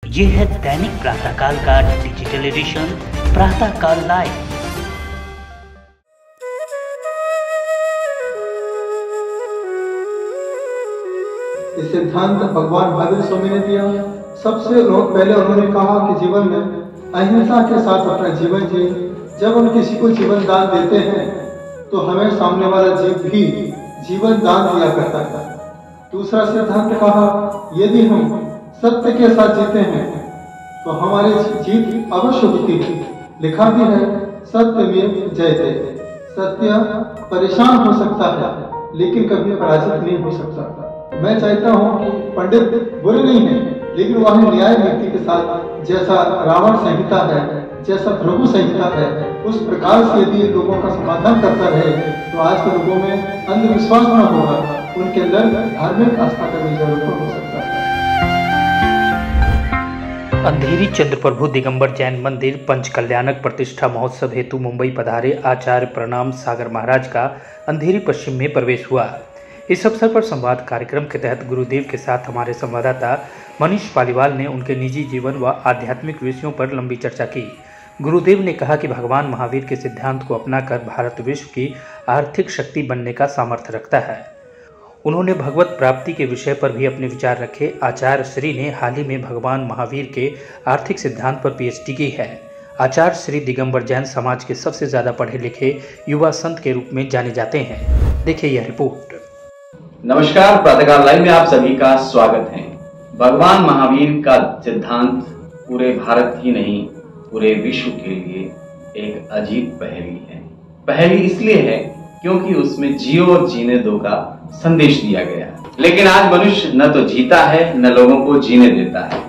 ये है दैनिक प्रातःकाल का डिजिटल एडिशन प्रातःकाल लाइव। इस सिद्धांत भगवान महावीर स्वामी ने दिया। सबसे पहले उन्होंने कहा कि जीवन में अहिंसा के साथ अपना जीवन जिए। जब हम किसी को जीवन दान देते हैं तो हमें सामने वाला जीव भी जीवन दान दिया करता है। दूसरा सिद्धांत कहा, यदि हम सत्य के साथ जीते हैं तो हमारी जीत अवश्य होती है। लिखा भी है, सत्यमेव जयते। सत्य परेशान हो सकता है लेकिन कभी पराजित नहीं हो सकता। मैं चाहता हूँ कि पंडित बुरे नहीं है, लेकिन वह न्याय नीति के साथ जैसा रावण संहिता है, जैसा प्रभु संहिता है, उस प्रकार से यदि लोगों का समाधान करता रहे तो आज के लोगों में अंधविश्वास न होगा, उनके अंदर धार्मिक आस्था का भी जरूर हो सकता है। अंधेरी चंद्र प्रभु दिगंबर जैन मंदिर पंचकल्याणक प्रतिष्ठा महोत्सव हेतु मुंबई पधारे आचार्य प्रणाम सागर महाराज का अंधेरी पश्चिम में प्रवेश हुआ। इस अवसर पर संवाद कार्यक्रम के तहत गुरुदेव के साथ हमारे संवाददाता मनीष पालीवाल ने उनके निजी जीवन व आध्यात्मिक विषयों पर लंबी चर्चा की। गुरुदेव ने कहा कि भगवान महावीर के सिद्धांत को अपनाकर भारत विश्व की आर्थिक शक्ति बनने का सामर्थ्य रखता है। उन्होंने भगवत प्राप्ति के विषय पर भी अपने विचार रखे। आचार्य श्री ने हाल ही में भगवान महावीर के आर्थिक सिद्धांत पर पीएचडी की है। आचार्य श्री दिगंबर जैन समाज के सबसे ज्यादा पढ़े लिखे युवा संत के रूप में जाने जाते हैं। देखिए यह रिपोर्ट। नमस्कार, प्रातःकाल लाइव में आप सभी का स्वागत है। भगवान महावीर का सिद्धांत पूरे भारत ही नहीं पूरे विश्व के लिए एक अजीब पहेली है। पहेली इसलिए है क्योंकि उसमें जियो और जीने दो का संदेश दिया गया है। लेकिन आज मनुष्य न तो जीता है न लोगों को जीने देता है।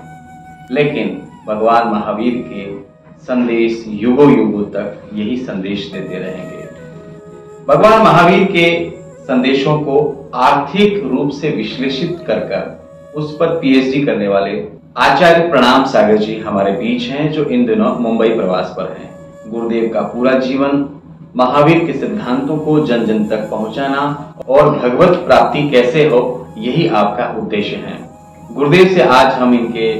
लेकिन भगवान महावीर के संदेश युगों युगों तक यही संदेश देते रहेंगे। भगवान महावीर के संदेशों को आर्थिक रूप से विश्लेषित कर उस पर पीएचडी करने वाले आचार्य प्रणाम सागर जी हमारे बीच हैं, जो इन दिनों मुंबई प्रवास पर हैं। गुरुदेव का पूरा जीवन महावीर के सिद्धांतों को जन जन तक पहुंचाना और भगवत प्राप्ति कैसे हो, यही आपका उद्देश्य है। गुरुदेव से आज हम इनके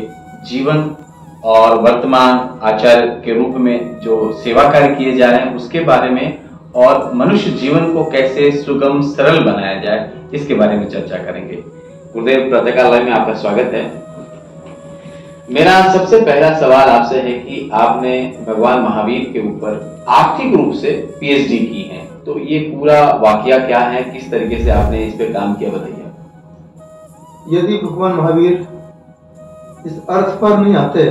जीवन और वर्तमान आचार्य के रूप में जो सेवा कार्य किए जा रहे हैं उसके बारे में और मनुष्य जीवन को कैसे सुगम सरल बनाया जाए इसके बारे में चर्चा करेंगे। गुरुदेव, प्रातःकाल लाइव में आपका स्वागत है। मेरा सबसे पहला सवाल आपसे है कि आपने भगवान महावीर के ऊपर आर्थिक रूप से पीएचडी की है, तो ये पूरा वाकया क्या है, किस तरीके से आपने इस पे काम किया, बताइए। यदि भगवान महावीर इस अर्थ पर नहीं आते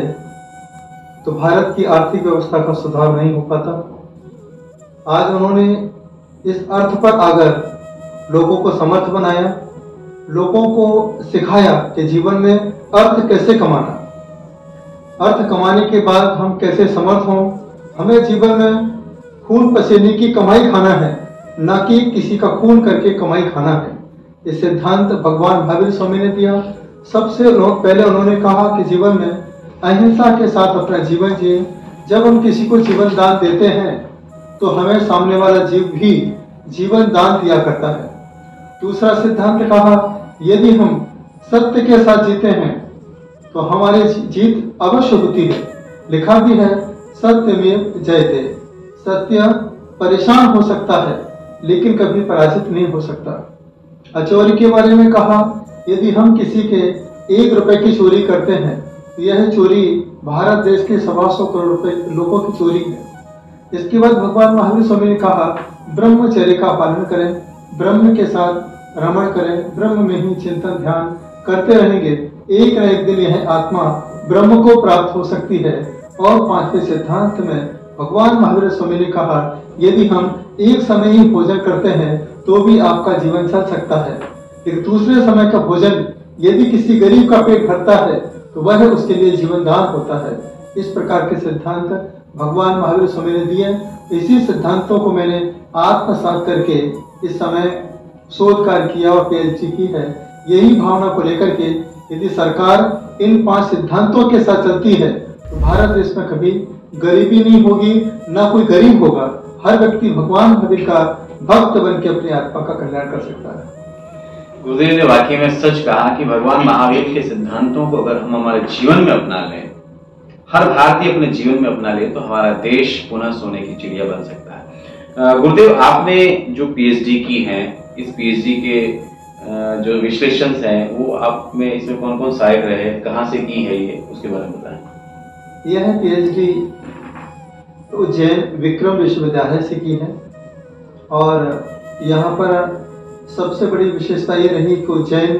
तो भारत की आर्थिक व्यवस्था का सुधार नहीं हो पाता। आज उन्होंने इस अर्थ पर आकर लोगों को समर्थ बनाया, लोगों को सिखाया कि जीवन में अर्थ कैसे कमाना, अर्थ कमाने के बाद हम कैसे समर्थ हों। हमें जीवन में खून पसीने की कमाई खाना है, न कि किसी का खून करके कमाई खाना है। ये सिद्धांत भगवान महावीर स्वामी ने दिया। सबसे पहले उन्होंने कहा कि जीवन में अहिंसा के साथ अपना जीवन जिए। जब हम किसी को जीवन दान देते हैं तो हमें सामने वाला जीव भी जीवन दान दिया करता है। दूसरा सिद्धांत कहा, यदि हम सत्य के साथ जीते हैं तो हमारी जीत अवश्य होती है। लिखा भी है, सत्यमेव जयते। सत्य परेशान हो सकता है लेकिन कभी पराजित नहीं हो सकता। चोरी के बारे में कहा, यदि हम किसी के 1 रुपए की चोरी करते हैं तो यह चोरी भारत देश के 125 करोड़ रुपए लोगों की चोरी है। इसके बाद भगवान महावीर स्वामी ने कहा, ब्रह्मचर्य का पालन करें, ब्रह्म के साथ रमण करें, ब्रह्म में ही चिंतन ध्यान करते रहेंगे। एक न एक दिन यह आत्मा ब्रह्म को प्राप्त हो सकती है। और 5वें सिद्धांत में भगवान महावीर स्वामी ने कहा, यदि हम एक समय ही भोजन करते हैं तो भी आपका जीवन चल सकता है। एक दूसरे समय का भोजन यदि किसी गरीब का पेट भरता है तो वह उसके लिए जीवन दान होता है। इस प्रकार के सिद्धांत भगवान महावीर स्वामी ने दिए। इसी सिद्धांतों को मैंने आत्मसात करके इस समय शोध कार्य किया और पीएचडी की है। यही भावना को लेकर के यदि सरकार इन 5 सिद्धांतों के साथ चलती है तो भारत देश में कभी गरीबी नहीं होगी, ना कोई गरीब होगा। हर व्यक्ति भगवान महावीर का भक्त बन के अपनी आत्मा का कल्याण कर सकता है। गुरुदेव ने वाकई में सच कहा कि भगवान महावीर के सिद्धांतों को अगर हम हमारे जीवन में अपना लें, हर भारतीय अपने जीवन में अपना ले, तो हमारा देश पुनः सोने की चिड़िया बन सकता है। गुरुदेव, आपने जो पीएचडी की है, इस पीएचडी के जो विश्लेषण हैं वो आप में इसमें कौन कौन सहायक रहे, कहाँ से की है ये, उसके बारे में बताएं। यह पीएचडी उज्जैन विक्रम विश्वविद्यालय से की है और यहाँ पर सबसे बड़ी विशेषता ये रही कि उज्जैन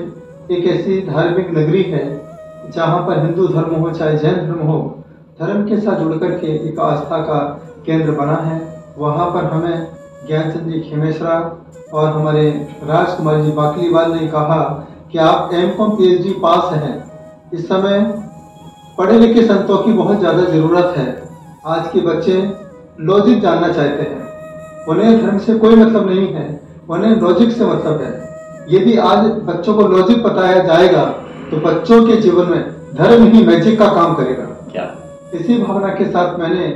एक ऐसी धार्मिक नगरी है जहाँ पर हिंदू धर्म हो चाहे जैन धर्म हो, धर्म के साथ जुड़ करके एक आस्था का केंद्र बना है। वहाँ पर हमें ज्ञानचंद जी खेमेश्वरा और हमारे राजकुमार जी बाकलीवाल ने कहा कि आप एमकॉम पीएचडी पास हैं, इस समय पढ़े लिखे संतों की बहुत ज़्यादा ज़रूरत है। आज के बच्चे लॉजिक जानना चाहते हैं, उन्हें धर्म से कोई मतलब नहीं है, उन्हें लॉजिक से मतलब है। यदि आज बच्चों को लॉजिक बताया जाएगा तो बच्चों के जीवन में धर्म ही मैजिक का काम करेगा। क्या इसी भावना के साथ मैंने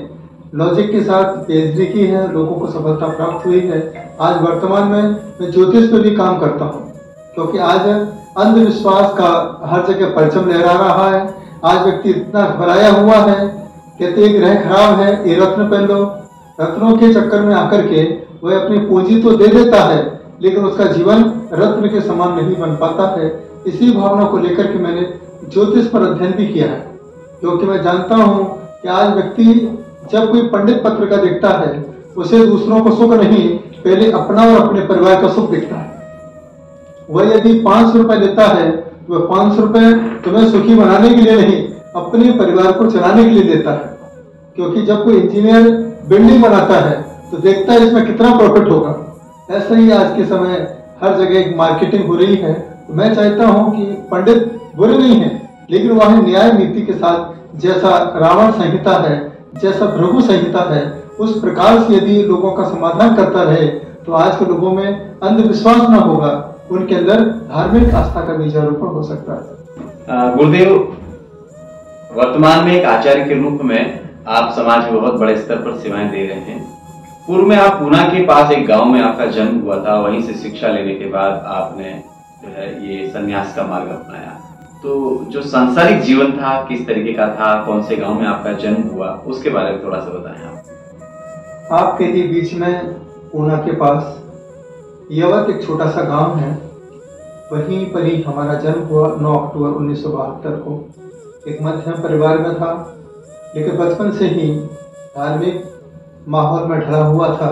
लॉजिक के साथ पीएचडी की है, लोगों को सफलता प्राप्त हुई है। आज वर्तमान में मैं ज्योतिष पे भी काम करता हूँ, क्योंकि आज अंधविश्वास का हर जगह परचम लहरा रहा है। आज व्यक्ति इतना घबराया हुआ है, कहते एक ग्रह खराब है, ये रत्न पहन लो। रत्नों के चक्कर में आकर के वह अपनी पूंजी तो दे देता है, लेकिन उसका जीवन रत्न के समान नहीं बन पाता है। इसी भावना को लेकर के मैंने ज्योतिष पर अध्ययन भी किया है, क्योंकि मैं जानता हूँ कि आज व्यक्ति जब कोई पंडित पत्रिका देखता है, उसे दूसरों को सुख नहीं, पहले अपना और अपने परिवार का सुख दिखता है। वह यदि 500 रुपए लेता है तो वह 500 रुपए तुम्हें सुखी बनाने के लिए नहीं, अपने परिवार को चलाने के लिए देता है। क्योंकि जब कोई इंजीनियर बिल्डिंग बनाता है तो देखता है इसमें कितना प्रॉफिट होगा। ऐसा ही आज के समय हर जगह एक मार्केटिंग हो रही है। तो मैं चाहता हूं कि पंडित बुरे नहीं है, लेकिन वह न्याय नीति के साथ जैसा रावण संहिता है, जैसा भृगु संहिता है, उस प्रकार से यदि लोगों का समाधान करता रहे तो आज के लोगों में अंधविश्वास न होगा, उनके अंदर धार्मिक आस्था का बीजारोपण हो सकता है। गुरुदेव, वर्तमान में एक आचार्य के रूप में आप समाज में बहुत बड़े स्तर पर सेवाएं दे रहे हैं। पूर्व में आप पूना के पास एक गांव में आपका जन्म हुआ था, वहीं से शिक्षा लेने के बाद आपने जो है ये संन्यास का मार्ग अपनाया। तो जो सांसारिक जीवन था किस तरीके का था, कौन से गांव में आपका जन्म हुआ, उसके बारे में थोड़ा सा बताएं आप। आपके ही बीच में पूना के पास यवत एक छोटा सा गांव है, वहीं पर ही हमारा जन्म हुआ 9 अक्टूबर 1972 को। एक मध्यम परिवार में था, लेकिन बचपन से ही धार्मिक माहौल में ढला हुआ था।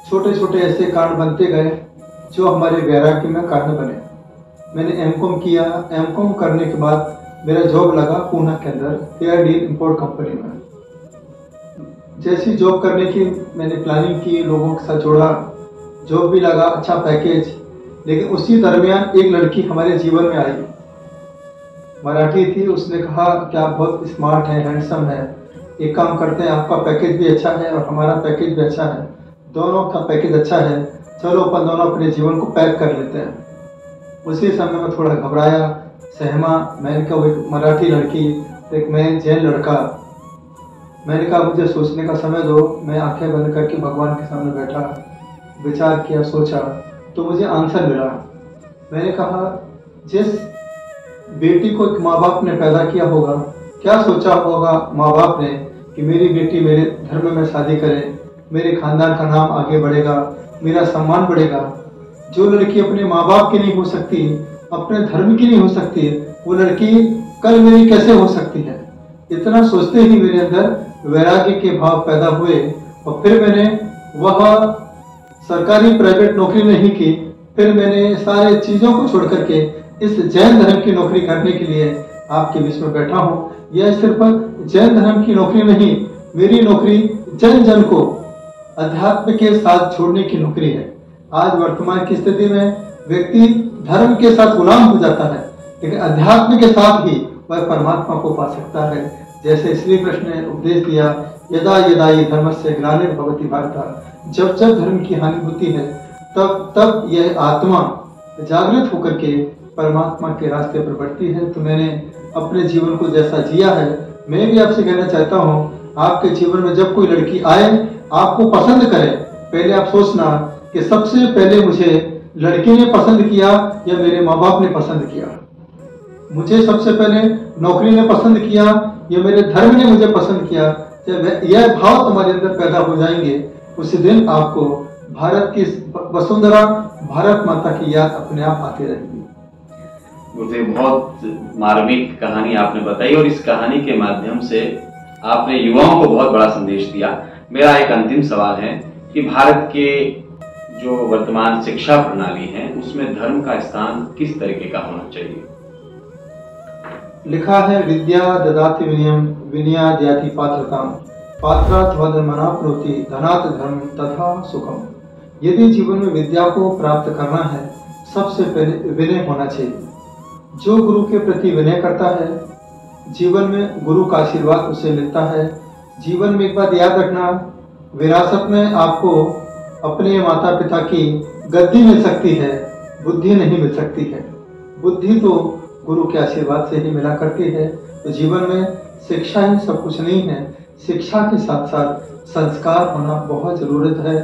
छोटे छोटे ऐसे कांड बनते गए जो हमारे वैराग्य में कारण बने। मैंने एमकॉम किया। एमकॉम करने के बाद मेरा जॉब लगा पूना के अंदर एयर डील इंपोर्ट कंपनी में। जैसी जॉब करने की मैंने प्लानिंग की, लोगों के साथ जोड़ा, जॉब भी लगा, अच्छा पैकेज। लेकिन उसी दरमियान एक लड़की हमारे जीवन में आई, मराठी थी। उसने कहा कि आप बहुत स्मार्ट हैं, हैंडसम हैं, एक काम करते हैं, आपका पैकेज भी अच्छा है और हमारा पैकेज भी अच्छा है, दोनों का पैकेज अच्छा है, चलो अपन दोनों अपने जीवन को पैक कर लेते हैं। उसी समय में थोड़ा घबराया, सहमा। मैंने कहा वो एक मराठी लड़की, एक मैं जैन लड़का। मैंने कहा मुझे सोचने का समय दो। मैं आंखें बंद करके भगवान के सामने बैठा, विचार किया, सोचा, तो मुझे आंसर मिला। मैंने कहा जिस बेटी को एक माँ बाप ने पैदा किया होगा, क्या सोचा होगा माँ बाप ने कि मेरी बेटी मेरे धर्म में शादी करे, मेरे खानदान का नाम आगे बढ़ेगा, मेरा सम्मान बढ़ेगा। जो लड़की अपने माँ बाप की नहीं हो सकती, अपने धर्म की नहीं हो सकती, वो लड़की कल मेरी कैसे हो सकती है। इतना सोचते ही मेरे अंदर वैराग्य के भाव पैदा हुए और फिर मैंने वह सरकारी प्राइवेट नौकरी नहीं की। फिर मैंने सारे चीजों को छोड़ करके इस जैन धर्म की नौकरी करने के लिए आपके बीच में बैठा हूँ। यह सिर्फ जैन धर्म की नौकरी नहीं, मेरी नौकरी जन जन को अध्यात्म के साथ जोड़ने की नौकरी है। आज वर्तमान की स्थिति में व्यक्ति धर्म के साथ गुलाम हो जाता है, लेकिन अध्यात्म के साथ ही वह परमात्मा को पा सकता है। जैसे श्री कृष्ण ने उपदेश दिया, यदा यदा ये धर्मस्य ग्लानिर्भवति भारत, जब जब धर्म की हानि होती है तब तब यह आत्मा जागृत होकर के परमात्मा के रास्ते पर बढ़ती है। तो मैंने अपने जीवन को जैसा जिया है, मैं भी आपसे कहना चाहता हूँ, आपके जीवन में जब कोई लड़की आए, आपको पसंद करे, पहले आप सोचना कि सबसे पहले मुझे लड़की ने पसंद किया या मेरे माँ बाप ने पसंद किया, मुझे सबसे पहले नौकरी ने पसंद किया या मेरे धर्म ने मुझे पसंद किया, जब यह भाव तुम्हारे अंदर पैदा हो जाएंगे उसी दिन आपको भारत की वसुंधरा, भारत माता की याद अपने आप आती रहेगी। मुझे बहुत मार्मिक कहानी आपने बताई और इस कहानी के माध्यम से आपने युवाओं को बहुत बड़ा संदेश दिया। मेरा एक अंतिम सवाल है कि भारत के जो वर्तमान शिक्षा प्रणाली है उसमें धर्म का स्थान किस तरीके का होना चाहिए? लिखा है, विद्या ददाति विनयम विनयाद्याति पात्रताम पात्रात् वधर्मनाप्नोति धनात् धर्म तथा सुखम। यदि जीवन में विद्या को प्राप्त करना है, सबसे पहले विनय होना चाहिए। जो गुरु के प्रति विनय करता है, जीवन में गुरु का आशीर्वाद उसे मिलता है। जीवन में एक बात याद रखना, विरासत में आपको अपने माता पिता की गद्दी मिल सकती है, बुद्धि नहीं मिल सकती है। बुद्धि तो गुरु के आशीर्वाद से ही मिला करती है। तो जीवन में शिक्षा ही सब कुछ नहीं है, शिक्षा के साथ साथ संस्कार होना बहुत जरूरत है।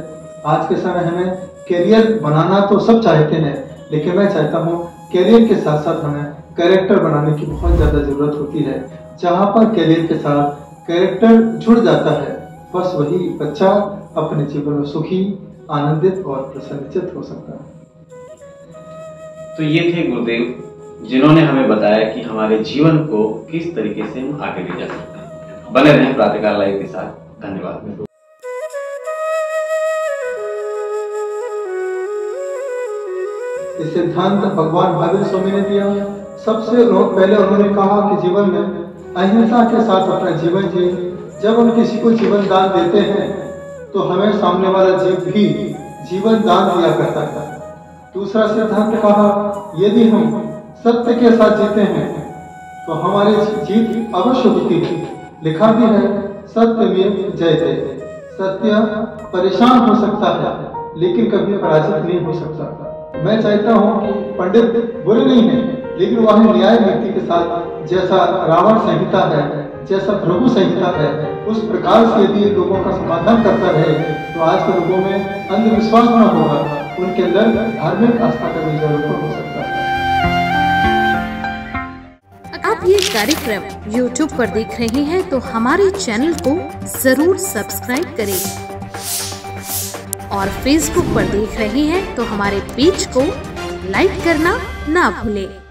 आज के समय हमें करियर बनाना तो सब चाहते हैं, लेकिन मैं चाहता हूँ करियर के साथ साथ हमें कैरेक्टर बनाने की बहुत ज्यादा जरूरत होती है। जहाँ पर करियर के साथ कैरेक्टर जुड़ जाता है, बस वही बच्चा अपने जीवन में सुखी, आनंदित और प्रसन्नचित्त हो सकता है। तो ये थे गुरुदेव जिन्होंने हमें बताया कि हमारे जीवन को किस तरीके से हम आगे ले जा सकते हैं। बने रहें प्रातःकाल लाइव के साथ। धन्यवाद। ये सिद्धांत भगवान महावीर स्वामी ने दिया। सबसे पहले उन्होंने कहा कि जीवन में अहिंसा के साथ अपना जीवन जिए। जब हम किसी को जीवन दान देते हैं तो हमें सामने वाला जीव भी जीवन दान दिया करता है। दूसरा सिद्धांत कहा, यदि हम सत्य के साथ जीते हैं तो हमारी जीत अवश्य होती है। लिखा भी है, सत्यमेव जयते। सत्य परेशान हो सकता है लेकिन कभी पराजित नहीं हो सकता। मैं चाहता हूँ कि पंडित बुरे नहीं है, लेकिन वह न्याय नीति के साथ जैसा रावण संहिता है, जैसा प्रभु संहिता है, उस प्रकार से यदि लोगों का समाधान करता रहे तो आज के लोगों में अंधविश्वास न होगा, उनके अंदर धार्मिक आस्था का भी जरूर हो सकता है। आप ये कार्यक्रम YouTube पर देख रहे हैं तो हमारे चैनल को जरूर सब्सक्राइब करें और Facebook पर देख रहे हैं तो हमारे पेज को लाइक करना ना भूलें।